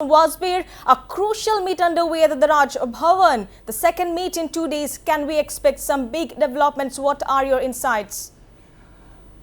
from Wasbir, a crucial meet underway at the Raj Bhavan. The second meet in 2 days. Can we expect some big developments? What are your insights?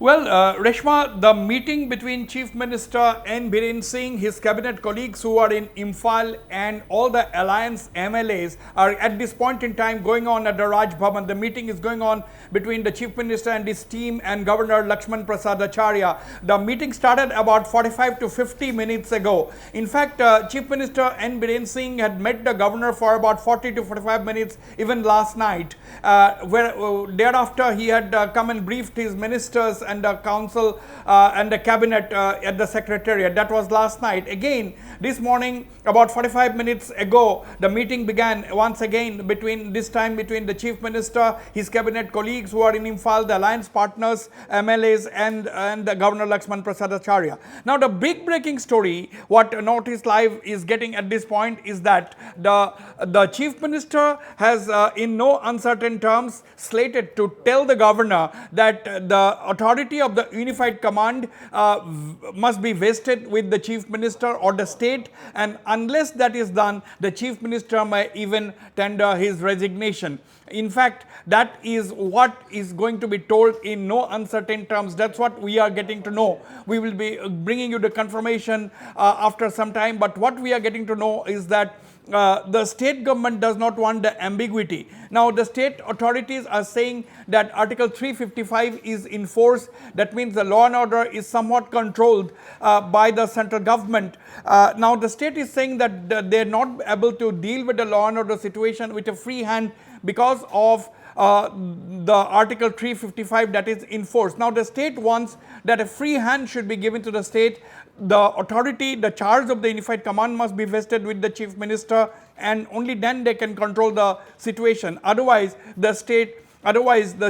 Well, Reshma, the meeting between Chief Minister N. Biren Singh, his cabinet colleagues who are in Imphal and all the alliance MLAs are at this point in time going on at the Raj Bhavan. The meeting is going on between the Chief Minister and his team and Governor Lakshman Prasad Acharya. The meeting started about 45 to 50 minutes ago. In fact, Chief Minister N. Biren Singh had met the Governor for about 40 to 45 minutes even last night, where thereafter he had come and briefed his ministers and the council and the cabinet at the secretariat. That was last night. Again, this morning, about 45 minutes ago, the meeting began once again between the Chief Minister, his cabinet colleagues who are in Imphal, the alliance partners, MLAs and the Governor Lakshman Prasad Acharya. Now, the big breaking story, what Notice Live is getting at this point is that the Chief Minister has in no uncertain terms slated to tell the Governor that the authority of the Unified Command must be vested with the Chief Minister or the state, and unless that is done, the Chief Minister may even tender his resignation. In fact, that is what is going to be told in no uncertain terms. That's what we are getting to know. We will be bringing you the confirmation after some time, but what we are getting to know is that the state government does not want the ambiguity. Now, the state authorities are saying that Article 355 is in force. That means the law and order is somewhat controlled by the central government. Now, the state is saying that they are not able to deal with the law and order situation with a free hand because of the Article 355 that is in force. Now, the state wants that a free hand should be given to the state. The authority, the charge of the Unified Command must be vested with the Chief Minister, and only then they can control the situation. Otherwise, the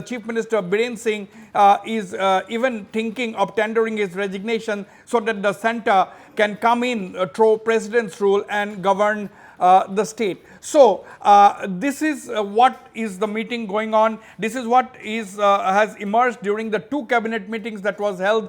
Chief Minister Biren Singh is even thinking of tendering his resignation so that the centre can come in through President's rule and govern the state. So, this is what is the meeting going on. This is what is has emerged during the two cabinet meetings that was held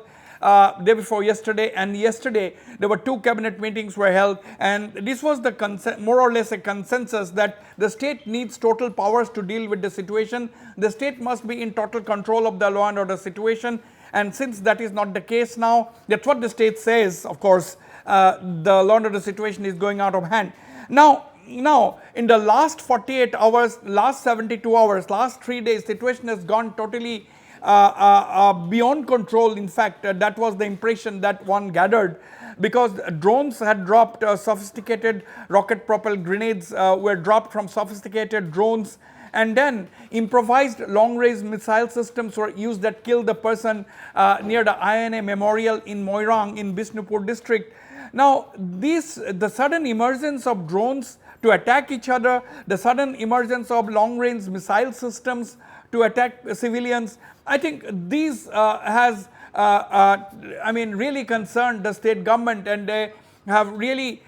day before yesterday, and yesterday there were two cabinet meetings were held, and this was the more or less a consensus that the state needs total powers to deal with the situation. The state must be in total control of the law and order situation, and since that is not the case now, that's what the state says. Of course, the law and order situation is going out of hand. Now, in the last 48 hours, last 72 hours, last 3 days, situation has gone totally beyond control. In fact, that was the impression that one gathered, because drones had dropped, sophisticated rocket propelled grenades were dropped from sophisticated drones, and then improvised long range missile systems were used that killed the person near the INA memorial in Moirang in Bishnupur district. Now, the sudden emergence of drones to attack each other, the sudden emergence of long range missile systems to attack civilians, I think these has really concerned the state government, and they have really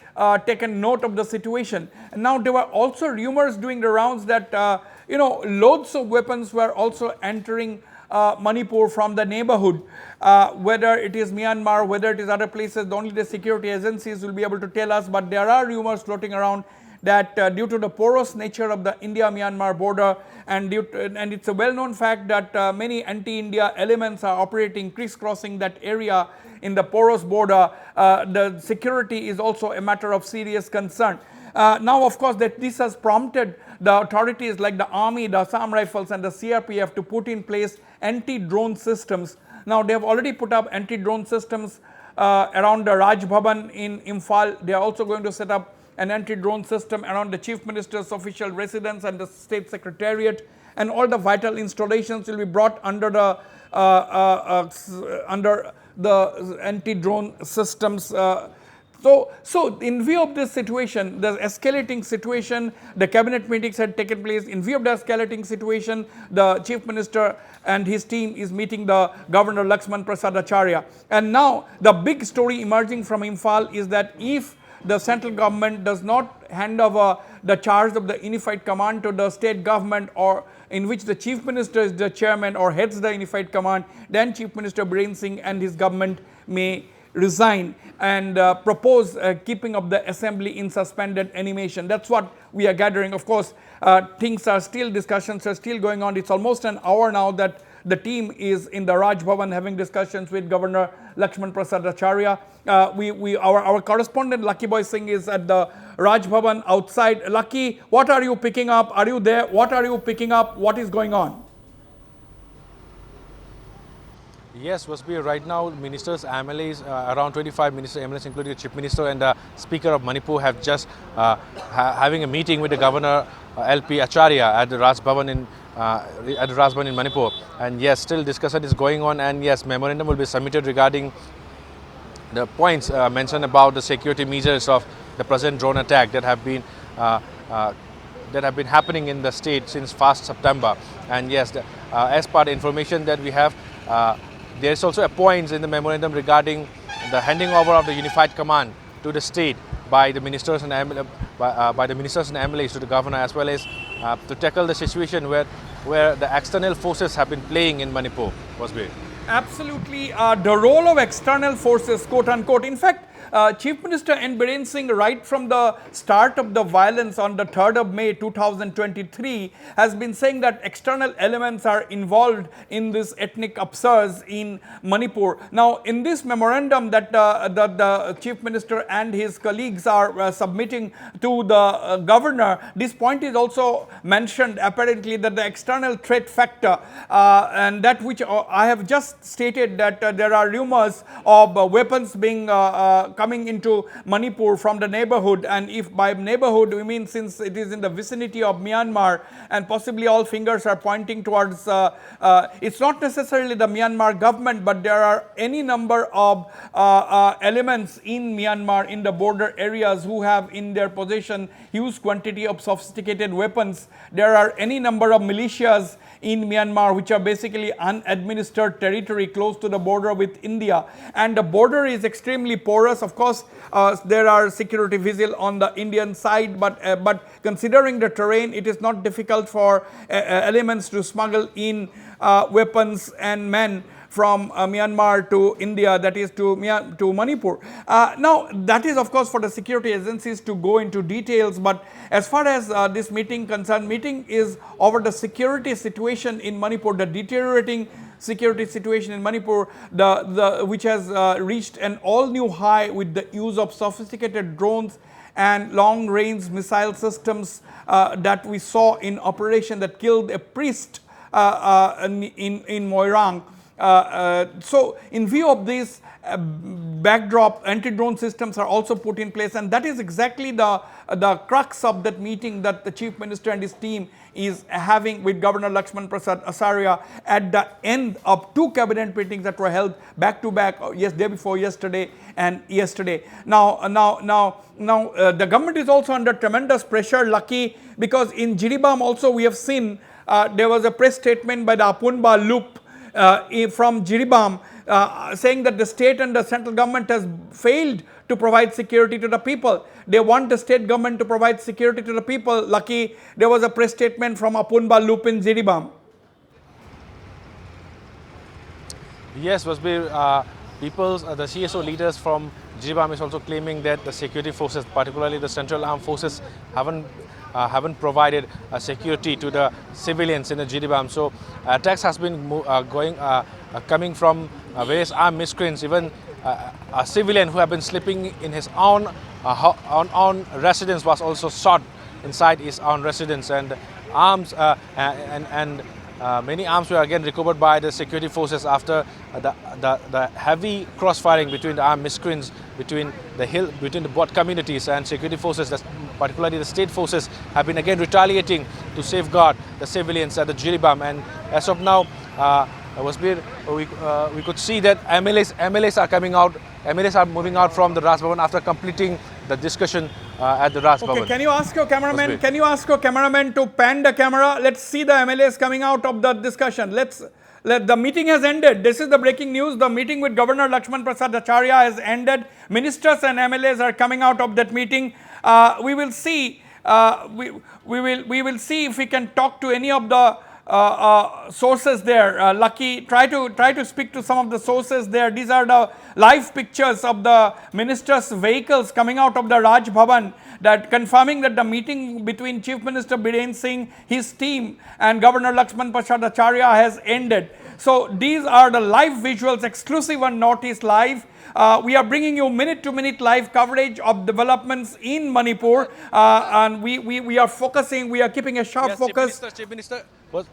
taken note of the situation. And now, there were also rumors doing the rounds that loads of weapons were also entering Manipur from the neighborhood, whether it is Myanmar, whether it is other places, only the security agencies will be able to tell us, but there are rumors floating around that due to the porous nature of the India-Myanmar border, and it's a well-known fact that many anti-India elements are operating, crisscrossing that area in the porous border, the security is also a matter of serious concern. Now, of course, that this has prompted the authorities like the Army, the Assam Rifles and the CRPF to put in place anti-drone systems. Now, they have already put up anti-drone systems around the Raj Bhavan in Imphal. They are also going to set up an anti-drone system around the Chief Minister's official residence and the State Secretariat, and all the vital installations will be brought under the anti-drone systems. So in view of this situation, the escalating situation, the cabinet meetings had taken place. In view of the escalating situation, the Chief Minister and his team is meeting the Governor Lakshman Prasad Acharya. And now the big story emerging from Imphal is that if the central government does not hand over the charge of the Unified Command to the state government, or in which the Chief Minister is the chairman or heads the Unified Command, then Chief Minister Biren Singh and his government may resign and propose keeping of the assembly in suspended animation. That's what we are gathering. Of course, discussions are still going on. It's almost an hour now that the team is in the Raj Bhavan having discussions with Governor Lakshman Prasad Acharya. Our correspondent Lucky Boy Singh is at the Raj Bhavan outside. Lucky, what are you picking up? Are you there? What are you picking up? What is going on? Yes, Wasbir, right now ministers, MLAs, around 25 ministers, MLAs including the Chief Minister and the Speaker of Manipur have just having a meeting with the Governor LP Acharya at the Raj Bhavan in Manipur. And yes, still discussion is going on, and yes, memorandum will be submitted regarding the points mentioned about the security measures of the present drone attack that have been happening in the state since 1st September. And yes, as per the information that we have, there is also a point in the memorandum regarding the handing over of the unified command to the state by the ministers and MLAs to the governor, as well as to tackle the situation where the external forces have been playing in Manipur. Wasbir. Absolutely, the role of external forces, quote unquote. In fact, Chief Minister N. Biren Singh, right from the start of the violence on the 3rd of May 2023, has been saying that external elements are involved in this ethnic upsurge in Manipur. Now, in this memorandum that the Chief Minister and his colleagues are submitting to the governor, this point is also mentioned apparently, that the external threat factor and that which I have just stated, that there are rumors of weapons being coming into Manipur from the neighborhood, and if by neighborhood we mean since it is in the vicinity of Myanmar, and possibly all fingers are pointing towards, it's not necessarily the Myanmar government, but there are any number of elements in Myanmar, in the border areas, who have in their possession huge quantity of sophisticated weapons. There are any number of militias in Myanmar which are basically unadministered territory close to the border with India, and the border is extremely porous. Of course, there are security vigil on the Indian side, but considering the terrain, it is not difficult for elements to smuggle in weapons and men from Myanmar to India, that is to Manipur. Now, that is of course for the security agencies to go into details, but as far as this meeting is over the security situation in Manipur, the deteriorating security situation in Manipur, which has reached an all-new high with the use of sophisticated drones and long-range missile systems that we saw in operation that killed a priest in Moirang. So, in view of this backdrop, anti-drone systems are also put in place, and that is exactly the crux of that meeting that the Chief Minister and his team is having with Governor Lakshman Prasad Acharya at the end of 2 cabinet meetings that were held back to back, day before yesterday and yesterday. Now, the government is also under tremendous pressure, Lucky, because in Jiribam also we have seen there was a press statement by the Apunba Loop from Jiribam saying that the state and the central government has failed to provide security to the people. They want the state government to provide security to the people. Lucky, there was a press statement from Apunba Loop in Jiribam. Yes, Wasbir, the CSO leaders from Jiribam is also claiming that the security forces, particularly the Central Armed Forces, haven't provided security to the civilians in the Jiribam. So attacks has been coming from various armed miscreants. Even a civilian who had been sleeping in his own residence was also shot inside his own residence, and arms many arms were again recovered by the security forces after the heavy crossfiring between the armed miscreants between the both communities and security forces, particularly the state forces, have been again retaliating to safeguard the civilians at the Jiribam. And as of now, we could see that MLAs are coming out. MLAs are moving out from the Raj Bhavan after completing the discussion at the Raj Bhavan. Okay, can you ask your cameraman? Can you ask your cameraman to pan the camera? Let's see the MLAs coming out of the discussion. The meeting has ended. This is the breaking news. The meeting with Governor Lakshman Prasad Acharya has ended. Ministers and MLAs are coming out of that meeting. We will see. We will see if we can talk to any of the sources there. Lucky, try to speak to some of the sources there. These are the live pictures of the ministers' vehicles coming out of the Raj Bhavan, that confirming that the meeting between Chief Minister Biren Singh, his team, and Governor Lakshman Prasad Acharya has ended. So these are the live visuals, exclusive on Northeast Live. We are bringing you minute-to-minute live coverage of developments in Manipur, and we are focusing, we are keeping a sharp focus. Chief Minister was.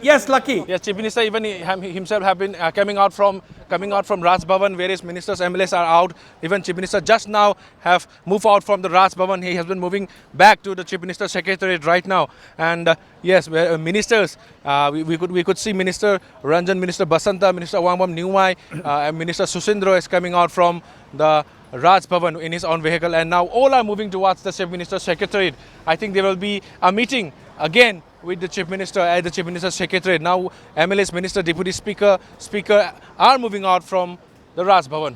Yes, Lucky. Yes, Chief Minister even himself have been coming out from Raj Bhavan. Various ministers, MLAs are out. Even Chief Minister just now have moved out from the Raj Bhavan. He has been moving back to the Chief Minister Secretariat right now. And yes, ministers, we could see Minister Ranjan, Minister Basanta, Minister Wangbam Niumai, and Minister Susindro is coming out from the Raj Bhavan in his own vehicle, and now all are moving towards the Chief Minister's Secretariat. I think there will be a meeting again with the Chief Minister at the Chief Minister's Secretariat. Now MLAs, Minister, Deputy Speaker are moving out from the Raj Bhavan.